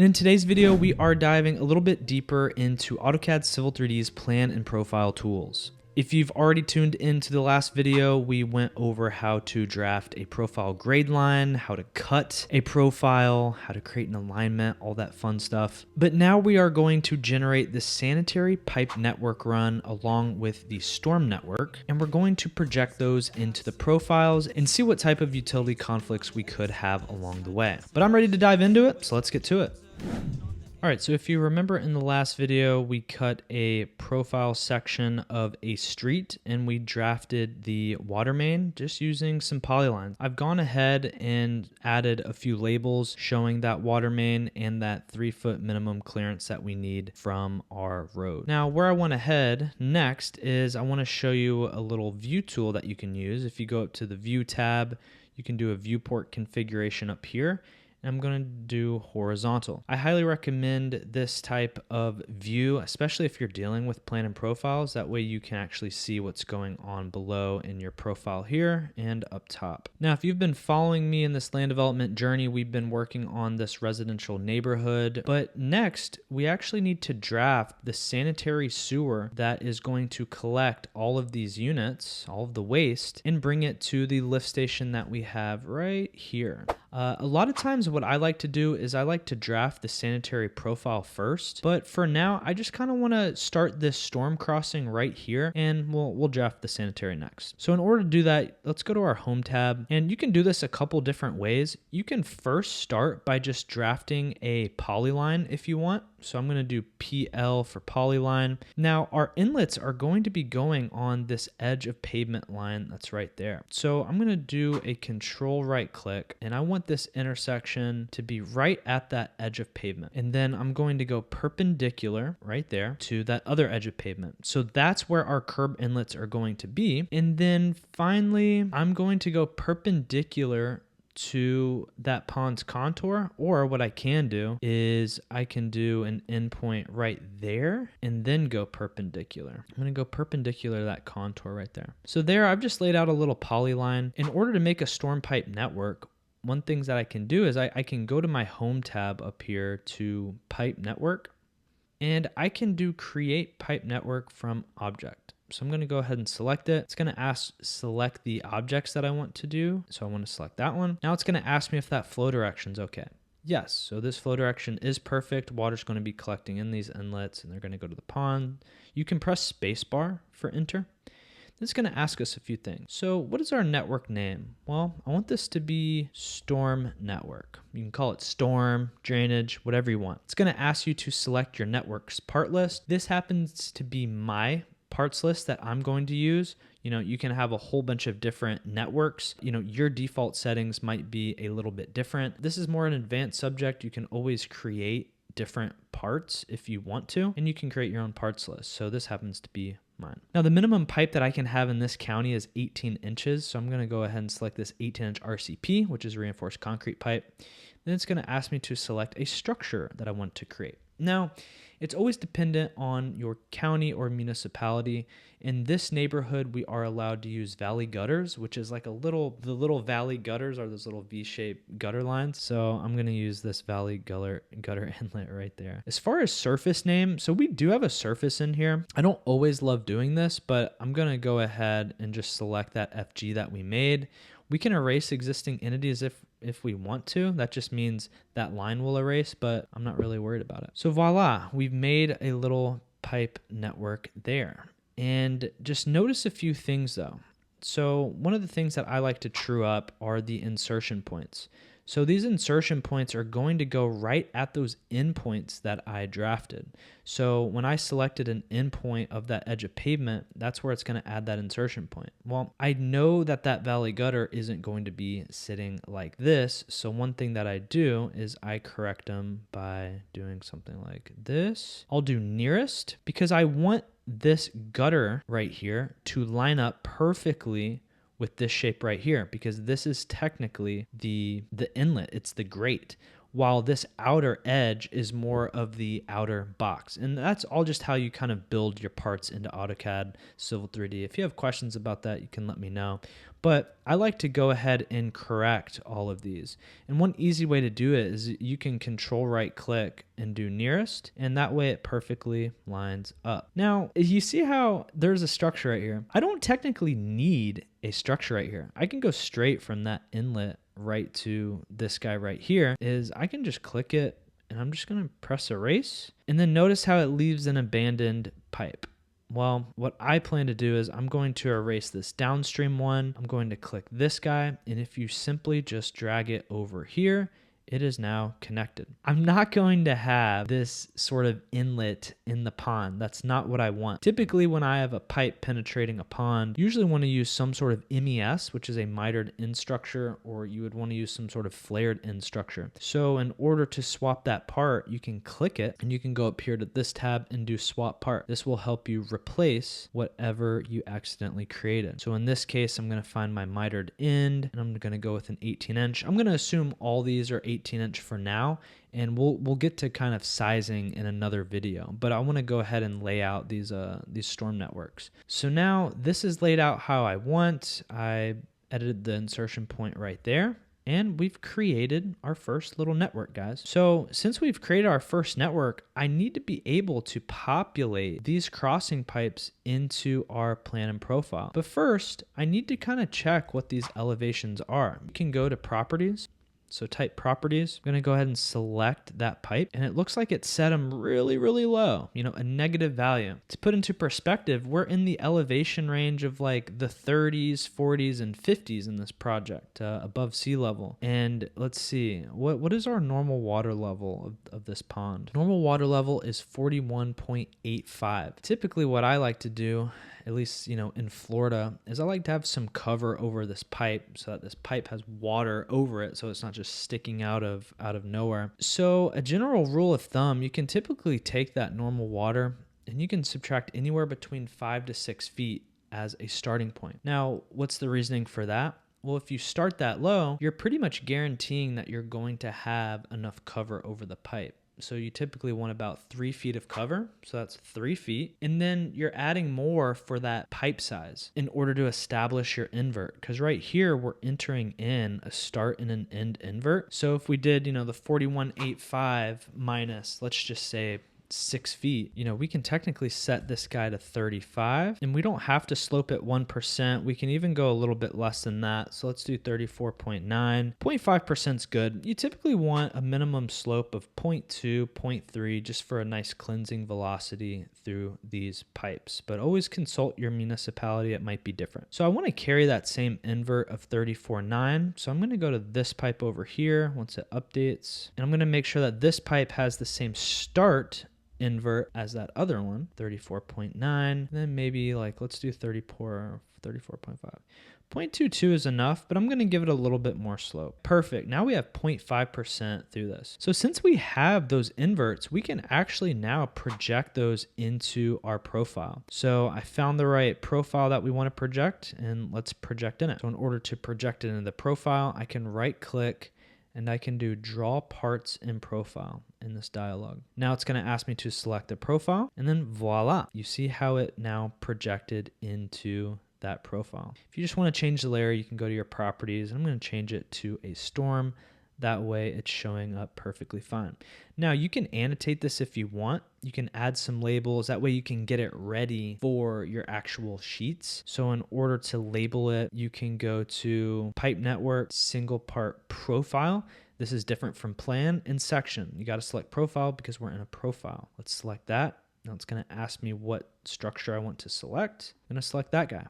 And in today's video, we are diving a little bit deeper into AutoCAD Civil 3D's plan and profile tools. If you've already tuned into the last video, we went over how to draft a profile grade line, how to cut a profile, how to create an alignment, all that fun stuff. But now we are going to generate the sanitary pipe network run along with the storm network, and we're going to project those into the profiles and see what type of utility conflicts we could have along the way. But I'm ready to dive into it, so let's get to it. All right, so if you remember in the last video, we cut a profile section of a street and we drafted the water main just using some polylines. I've gone ahead and added a few labels showing that water main and that 3-foot minimum clearance that we need from our road. Now, where I want to head next is I want to show you a little view tool that you can use. If you go up to the View tab, you can do a viewport configuration up here. I'm going to do horizontal. I highly recommend this type of view, especially if you're dealing with plan and profiles. That way you can actually see what's going on below in your profile here and up top. Now, if you've been following me in this land development journey, we've been working on this residential neighborhood. But next, we actually need to draft the sanitary sewer that is going to collect all of these units, all of the waste, and bring it to the lift station that we have right here. A lot of times what I like to do is I like to draft the sanitary profile first, but for now I just kind of want to start this storm crossing right here and we'll draft the sanitary next. So in order to do that, let's go to our home tab, and you can do this a couple different ways. You can first start by just drafting a polyline if you want. So I'm going to do PL for polyline. Now our inlets are going to be going on this edge of pavement line that's right there. So I'm going to do a control right click, and I want this intersection to be right at that edge of pavement. And then I'm going to go perpendicular right there to that other edge of pavement. So that's where our curb inlets are going to be. And then finally, I'm going to go perpendicular to that pond's contour, or what I can do is I can do an endpoint right there and then go perpendicular. I'm going to go perpendicular to that contour right there. So there I've just laid out a little polyline. In order to make a storm pipe network, one thing that I can do is I can go to my home tab up here to pipe network, and I can do create pipe network from object. So I'm going to go ahead and select it. It's going to ask select the objects that I want to do. So I want to select that one. Now it's going to ask me if that flow direction is okay. Yes, so this flow direction is perfect. Water's going to be collecting in these inlets and they're going to go to the pond. You can press spacebar for enter. It's going to ask us a few things. So what is our network name? Well, I want this to be storm network. You can call it storm, drainage, whatever you want. It's going to ask you to select your network's part list. This happens to be my parts list that I'm going to use. You know, you can have a whole bunch of different networks. You know, your default settings might be a little bit different. This is more an advanced subject. You can always create different parts if you want to, and you can create your own parts list. So this happens to be mine. Now the minimum pipe that I can have in this county is 18 inches. So I'm going to go ahead and select this 18-inch RCP, which is reinforced concrete pipe. Then it's going to ask me to select a structure that I want to create. Now, it's always dependent on your county or municipality. In this neighborhood, we are allowed to use valley gutters, which is like the little valley gutters are those little V-shaped gutter lines. So I'm going to use this valley gutter inlet right there. As far as surface name, so we do have a surface in here. I don't always love doing this, but I'm going to go ahead and just select that FG that we made. We can erase existing entities if we want to. That just means that line will erase, but I'm not really worried about it. So voila, we've made a little pipe network there. And just notice a few things though. So one of the things that I like to true up are the insertion points. So these insertion points are going to go right at those endpoints that I drafted. So when I selected an endpoint of that edge of pavement, that's where it's going to add that insertion point. Well, I know that that valley gutter isn't going to be sitting like this. So one thing that I do is I correct them by doing something like this. I'll do nearest because I want this gutter right here to line up perfectly with this shape right here, because this is technically the inlet. It's the grate. while this outer edge is more of the outer box. And that's all just how you kind of build your parts into AutoCAD Civil 3D. If you have questions about that, you can let me know. But I like to go ahead and correct all of these. And one easy way to do it is you can control right click and do nearest, and that way it perfectly lines up. Now, you see how there's a structure right here. I don't technically need a structure right here. I can go straight from that inlet right to this guy right here. Is I can just click it, and I'm just gonna press erase, and then notice how it leaves an abandoned pipe. Well, what I plan to do is I'm going to erase this downstream one. I'm going to click this guy, and if you simply just drag it over here, it is now connected. I'm not going to have this sort of inlet in the pond. That's not what I want. Typically, when I have a pipe penetrating a pond, usually want to use some sort of MES, which is a mitered end structure, or you would want to use some sort of flared end structure. So in order to swap that part, you can click it, and you can go up here to this tab and do swap part. This will help you replace whatever you accidentally created. So in this case, I'm going to find my mitered end, and I'm going to go with an 18-inch. I'm going to assume all these are 18-inch for now, and we'll get to kind of sizing in another video, but I want to go ahead and lay out these storm networks. So now this is laid out how I want. I edited the insertion point right there, and we've created our first little network, guys. So since we've created our first network, I need to be able to populate these crossing pipes into our plan and profile. But first, I need to kind of check what these elevations are. You can go to properties. So type properties. I'm going to go ahead and select that pipe, and it looks like it set them really, really low, a negative value. To put into perspective, we're in the elevation range of like the 30s, 40s, and 50s in this project, above sea level. And let's see, what is our normal water level of this pond? Normal water level is 41.85. Typically what I like to do, at least, in Florida, is I like to have some cover over this pipe so that this pipe has water over it, so it's not just sticking out of nowhere. So a general rule of thumb, you can typically take that normal water and you can subtract anywhere between 5 to 6 feet as a starting point. Now, what's the reasoning for that? Well, if you start that low, you're pretty much guaranteeing that you're going to have enough cover over the pipe. So you typically want about 3 feet of cover. So that's 3 feet. And then you're adding more for that pipe size in order to establish your invert. Because right here, we're entering in a start and an end invert. So if we did, the 41.85 minus, let's just say 6 feet, we can technically set this guy to 35, and we don't have to slope it 1%. We can even go a little bit less than that. So let's do 34.9. 0.5% is good. You typically want a minimum slope of 0.2, 0.3, just for a nice cleansing velocity through these pipes. But always consult your municipality. It might be different. So I want to carry that same invert of 34.9. So I'm going to go to this pipe over here once it updates, and I'm going to make sure that this pipe has the same start invert as that other one, 34.9. Then maybe let's do 34.5. 0.22 is enough, but I'm going to give it a little bit more slope. Perfect. Now we have 0.5% through this. So since we have those inverts, we can actually now project those into our profile. So I found the right profile that we want to project, and let's project in it. So in order to project it into the profile, I can right click and I can do draw parts in profile in this dialog. Now it's going to ask me to select the profile, and then voila, you see how it now projected into that profile. If you just want to change the layer, you can go to your properties, and I'm going to change it to a storm. That way it's showing up perfectly fine. Now you can annotate this if you want. You can add some labels. That way you can get it ready for your actual sheets. So in order to label it, you can go to pipe network, single part profile. This is different from plan and section. You got to select profile because we're in a profile. Let's select that. Now it's going to ask me what structure I want to select. I'm going to select that guy.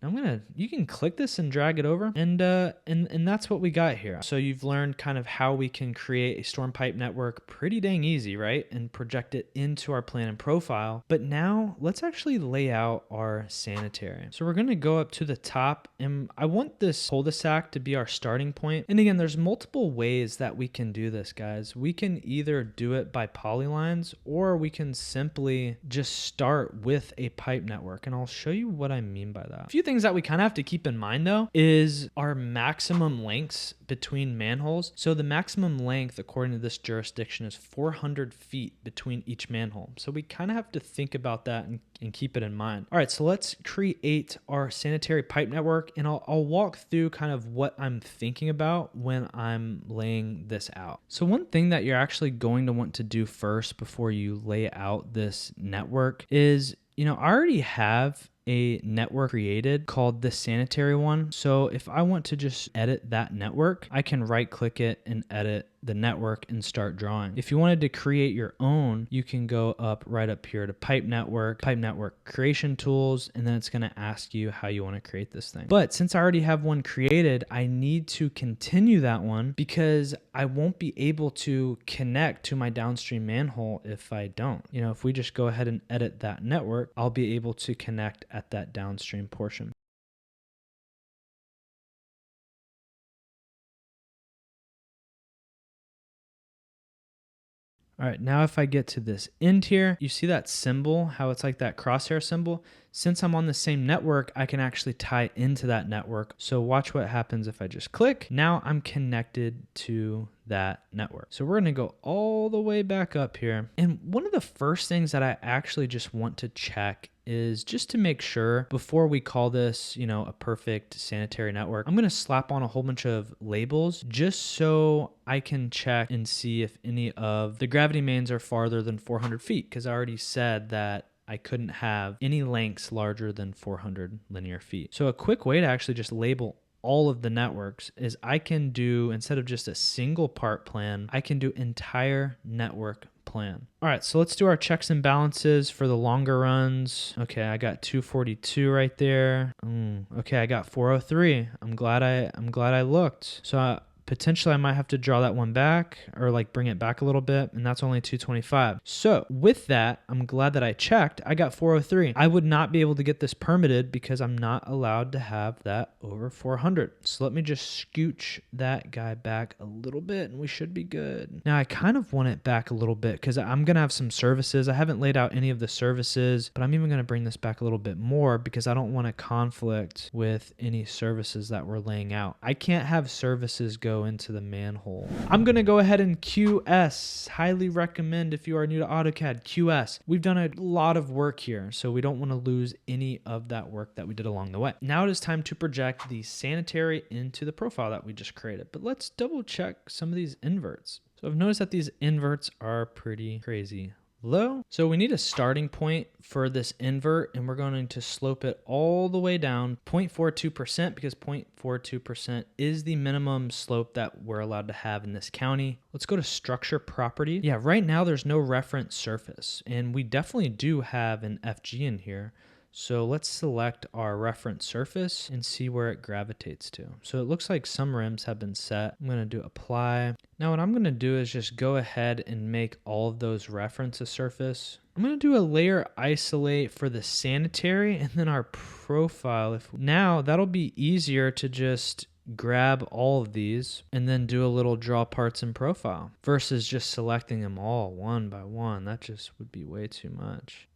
You can click this and drag it over, and that's what we got here. So you've learned kind of how we can create a storm pipe network pretty dang easy, right? And project it into our plan and profile. But now let's actually lay out our sanitary. So we're going to go up to the top, and I want this cul-de-sac to be our starting point. And again, there's multiple ways that we can do this, guys. We can either do it by polylines, or we can simply just start with a pipe pipe network, and I'll show you what I mean by that. A few things that we kind of have to keep in mind though is our maximum lengths between manholes. So the maximum length according to this jurisdiction is 400 feet between each manhole. So we kind of have to think about that and keep it in mind. All right, so let's create our sanitary pipe network, and I'll walk through kind of what I'm thinking about when I'm laying this out. So one thing that you're actually going to want to do first before you lay out this network is, I already have a network created called the sanitary one. So if I want to just edit that network, I can right click it and edit the network and start drawing. If you wanted to create your own, you can go right up here to pipe network creation tools, and then it's going to ask you how you want to create this thing. But since I already have one created, I need to continue that one because I won't be able to connect to my downstream manhole if I don't. If we just go ahead and edit that network, I'll be able to connect at that downstream portion. All right, now if I get to this end here, you see that symbol, how it's like that crosshair symbol? Since I'm on the same network, I can actually tie into that network. So watch what happens if I just click. Now I'm connected to that network. So we're gonna go all the way back up here. And one of the first things that I actually just want to check is just to make sure before we call this, a perfect sanitary network, I'm gonna slap on a whole bunch of labels just so I can check and see if any of the gravity mains are farther than 400 feet, because I already said that I couldn't have any lengths larger than 400 linear feet. So a quick way to actually just label all of the networks is I can do, instead of just a single part plan, I can do entire network plan. All right, so let's do our checks and balances for the longer runs. Okay, I got 242 right there. Okay, I got 403. I'm glad I looked. So potentially I might have to draw that one back or bring it back a little bit, and that's only 225. So with that, I'm glad that I checked. I got 403. I would not be able to get this permitted because I'm not allowed to have that over 400. So let me just scooch that guy back a little bit and we should be good. Now I kind of want it back a little bit because I'm going to have some services. I haven't laid out any of the services, but I'm even going to bring this back a little bit more because I don't want to conflict with any services that we're laying out. I can't have services go into the manhole. I'm going to go ahead and QS. Highly recommend if you are new to AutoCAD, QS. We've done a lot of work here, so we don't want to lose any of that work that we did along the way. Now it is time to project the sanitary into the profile that we just created, but let's double check some of these inverts. So I've noticed that these inverts are pretty crazy low. So we need a starting point for this invert, and we're going to slope it all the way down 0.42% because 0.42% is the minimum slope that we're allowed to have in this county. Let's go to structure property. Yeah, right now there's no reference surface, and we definitely do have an FG in here. So let's select our reference surface and see where it gravitates to. So it looks like some rims have been set. I'm going to do apply. Now what I'm going to do is just go ahead and make all of those reference a surface. I'm going to do a layer isolate for the sanitary and then our profile. Now that'll be easier to just grab all of these and then do a little draw parts in profile versus just selecting them all one by one. That just would be way too much.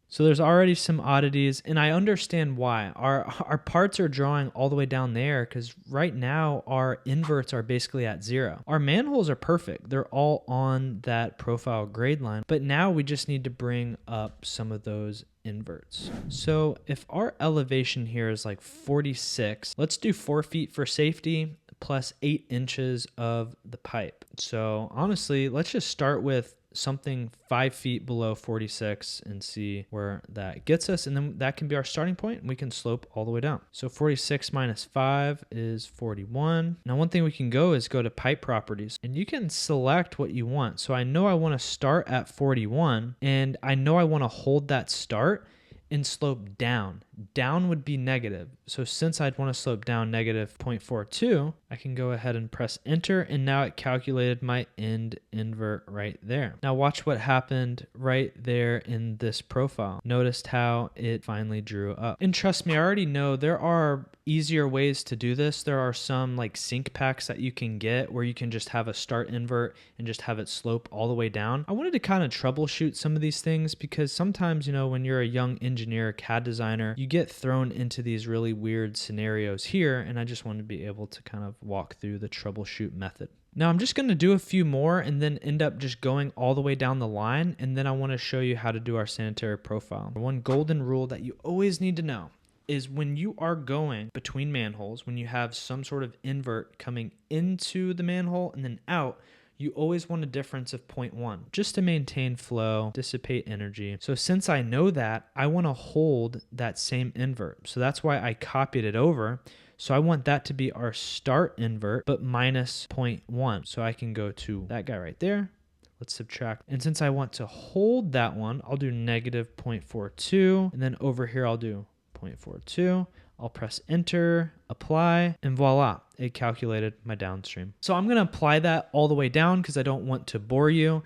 So there's already some oddities, and I understand why. Our parts are drawing all the way down there because right now our inverts are basically at 0. Our manholes are perfect. They're all on that profile grade line, but now we just need to bring up some of those inverts. So if our elevation here is 46, let's do 4 feet for safety plus 8 inches of the pipe. So honestly, let's just start with something 5 feet below 46 and see where that gets us, and then that can be our starting point and we can slope all the way down. So 46 minus 5 is 41. Now one thing we can go is go to pipe properties, and you can select what you want. So I know I want to start at 41, and I know I want to hold that start and slope down. down would be negative. So since I'd want to slope down negative 0.42, I can go ahead and press enter, and now it calculated my end invert right there. Now watch what happened right there in this profile. Noticed how it finally drew up. And trust me, I already know there are easier ways to do this. There are some like sync packs that you can get where you can just have a start invert and just have it slope all the way down. I wanted to kind of troubleshoot some of these things because sometimes, you know, when you're a young engineer, CAD designer, you get thrown into these really weird scenarios here, and I just wanted to be able to kind of walk through the troubleshoot method. Now I'm just going to do a few more and then end up just going all the way down the line, and then I want to show you how to do our sanitary profile. One golden rule that you always need to know is when you are going between manholes, when you have some sort of invert coming into the manhole and then out, you always want a difference of 0.1 just to maintain flow, dissipate energy. So since I know that, I want to hold that same invert. So that's why I copied it over. So I want that to be our start invert, but minus 0.1. So I can go to that guy right there. Let's subtract. And since I want to hold that one, I'll do negative 0.42. And then over here, I'll do 0.42. I'll press enter, apply, and voila, it calculated my downstream. So I'm going to apply that all the way down because I don't want to bore you.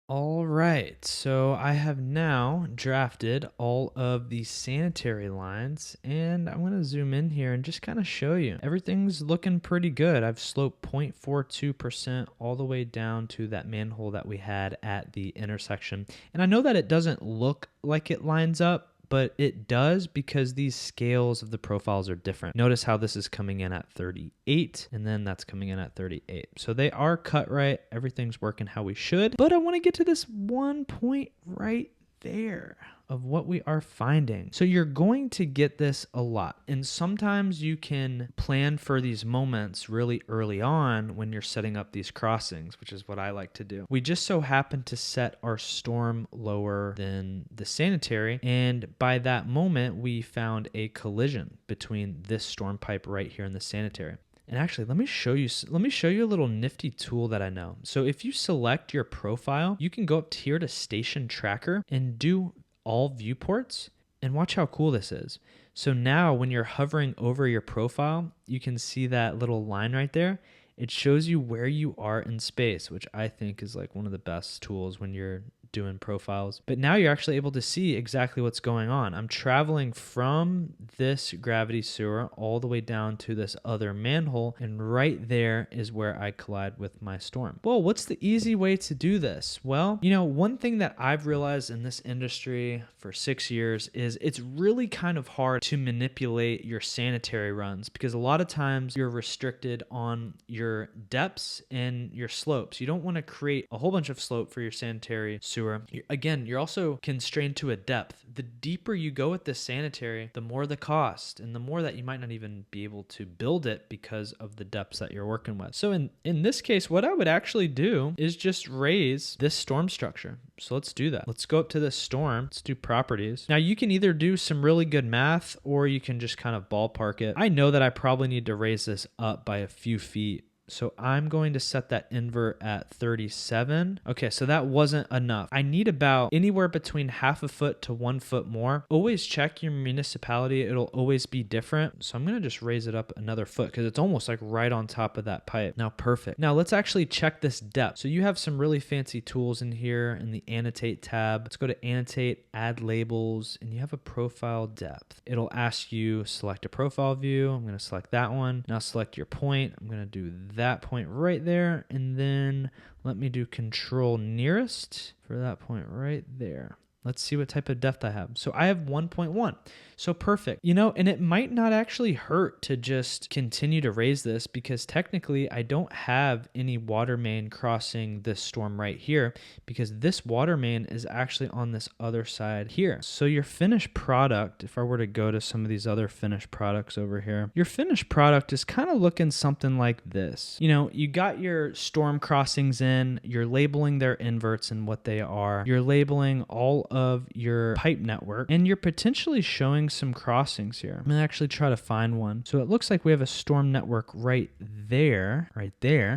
All right, so I have now drafted all of the sanitary lines, and I'm going to zoom in here and just kind of show you. Everything's looking pretty good. I've sloped 0.42% all the way down to that manhole that we had at the intersection. And I know that it doesn't look like it lines up, but it does because these scales of the profiles are different. Notice how this is coming in at 38 and then that's coming in at 38. So they are cut right. Everything's working how we should, but I want to get to this one point right there of what we are finding. So you're going to get this a lot. And sometimes you can plan for these moments really early on when you're setting up these crossings, which is what I like to do. We just so happen to set our storm lower than the sanitary. And by that moment, we found a collision between this storm pipe right here and the sanitary. And actually, let me show you a little nifty tool that I know. So if you select your profile, you can go up here to Station Tracker and do all viewports, and watch how cool this is. So now when you're hovering over your profile, you can see that little line right there. It shows you where you are in space, which I think is like one of the best tools when you're doing profiles. But now you're actually able to see exactly what's going on. I'm traveling from this gravity sewer all the way down to this other manhole, and right there is where I collide with my storm. Well, what's the easy way to do this? Well, you know, one thing that I've realized in this industry for 6 years is it's really kind of hard to manipulate your sanitary runs because a lot of times you're restricted on your depths and your slopes. You don't want to create a whole bunch of slope for your sanitary sewer. Again, you're also constrained to a depth. The deeper you go with this sanitary, the more the cost and the more that you might not even be able to build it because of the depths that you're working with. So in this case, what I would actually do is just raise this storm structure. So let's do that. Let's go up to this storm. Let's do properties. Now you can either do some really good math or you can just kind of ballpark it. I know that I probably need to raise this up by a few feet. So I'm going to set that invert at 37. Okay, so that wasn't enough. I need about anywhere between half a foot to 1 foot more. Always check your municipality. It'll always be different. So I'm going to just raise it up another foot because it's almost like right on top of that pipe. Now, perfect. Now let's actually check this depth. So you have some really fancy tools in here in the annotate tab. Let's go to annotate, add labels, and you have a profile depth. It'll ask you select a profile view. I'm going to select that one. Now select your point. I'm going to do that point right there, and then let me do control nearest for that point right there. Let's see what type of depth I have. So I have 1.1. So perfect. You know, and it might not actually hurt to just continue to raise this because technically I don't have any water main crossing this storm right here because this water main is actually on this other side here. So your finished product, if I were to go to some of these other finished products over here, your finished product is kind of looking something like this. You know, you got your storm crossings in, you're labeling their inverts and what they are. You're labeling all of your pipe network, and you're potentially showing some crossings here. I'm gonna actually try to find one. So it looks like we have a storm network right there,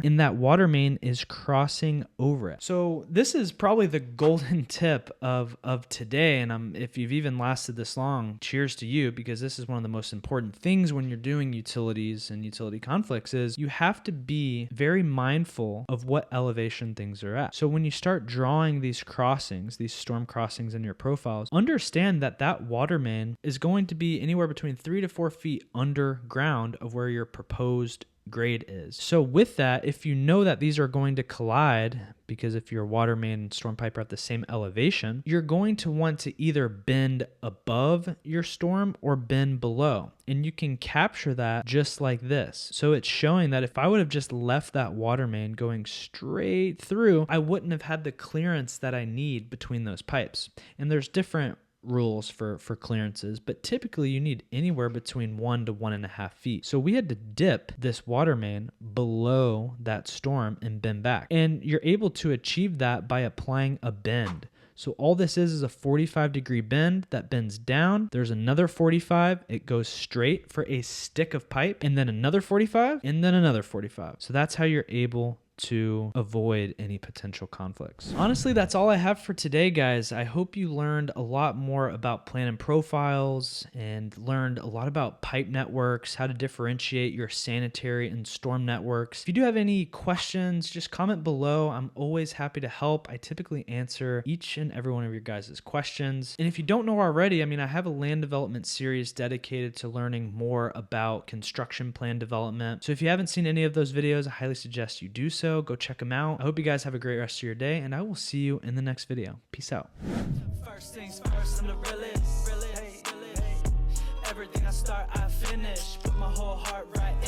and that water main is crossing over it. So this is probably the golden tip of today, and if you've even lasted this long, cheers to you, because this is one of the most important things when you're doing utilities and utility conflicts is you have to be very mindful of what elevation things are at. So when you start drawing these crossings, these storm crossings in your profiles, understand that that water main is going to be anywhere between 3 to 4 feet underground of where your proposed grade is. So with that, if you know that these are going to collide, because if your water main and storm pipe are at the same elevation, you're going to want to either bend above your storm or bend below. And you can capture that just like this. So it's showing that if I would have just left that water main going straight through, I wouldn't have had the clearance that I need between those pipes. And there's different rules for clearances, but typically you need anywhere between 1 to 1.5 feet. So we had to dip this water main below that storm and bend back. And you're able to achieve that by applying a bend. So all this is a 45-degree bend that bends down. There's another 45. It goes straight for a stick of pipe, and then another 45, and then another 45. So that's how you're able to avoid any potential conflicts. Honestly, that's all I have for today, guys. I hope you learned a lot more about plan and profiles and learned a lot about pipe networks, how to differentiate your sanitary and storm networks. If you do have any questions, just comment below. I'm always happy to help. I typically answer each and every one of your guys' questions. And if you don't know already, I have a land development series dedicated to learning more about construction plan development. So if you haven't seen any of those videos, I highly suggest you do so. Go check them out. I hope you guys have a great rest of your day, and I will see you in the next video. Peace out. First things first, I'm the realest. Everything I start, I finish. Put my whole heart right